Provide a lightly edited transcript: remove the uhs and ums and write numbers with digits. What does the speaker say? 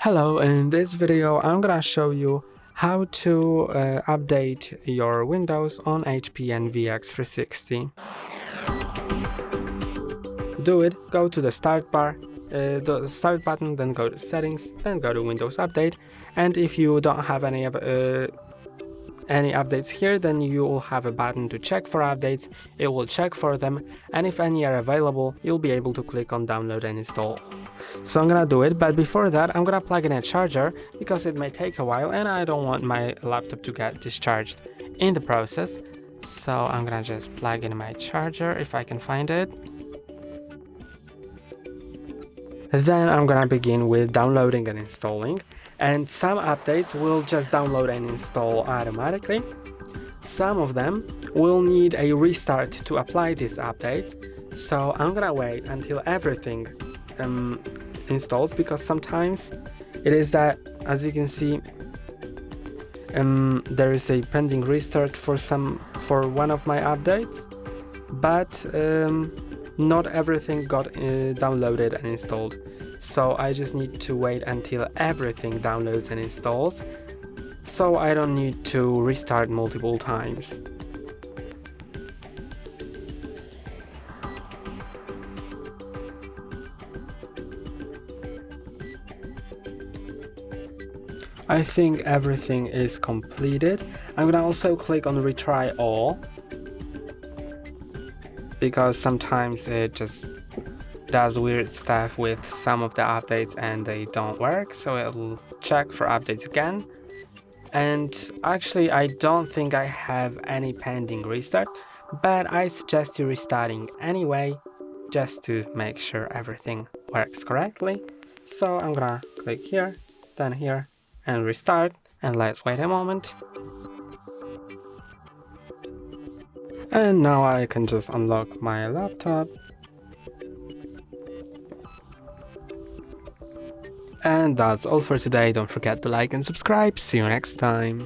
Hello, in this video I'm gonna show you how to update your Windows on HP ENVY X360. Do it, go to the start bar, the start button, then go to settings, then go to Windows Update, and if you don't have any updates here, then you will have a button to check for updates. It will check for them, and if any are available, you'll be able to click on download and install. So I'm gonna do it, but before that I'm gonna plug in a charger because it may take a while and I don't want my laptop to get discharged in the process. So I'm gonna just plug in my charger if I can find it. Then I'm gonna begin with downloading and installing, and some updates will just download and install automatically. Some of them will need a restart to apply these updates, so I'm gonna wait until everything installs, because sometimes it is that, as you can see, there is a pending restart for one of my updates, but not everything got downloaded and installed. So I just need to wait until everything downloads and installs, so I don't need to restart multiple times. I think everything is completed. I'm gonna also click on retry all, because sometimes it just does weird stuff with some of the updates and they don't work, so it'll check for updates again. And actually I don't think I have any pending restart, but I suggest you restarting anyway, just to make sure everything works correctly. So I'm gonna click here, then here, and restart, and let's wait a moment. And now I can just unlock my laptop. And that's all for today. Don't forget to like and subscribe. See you next time.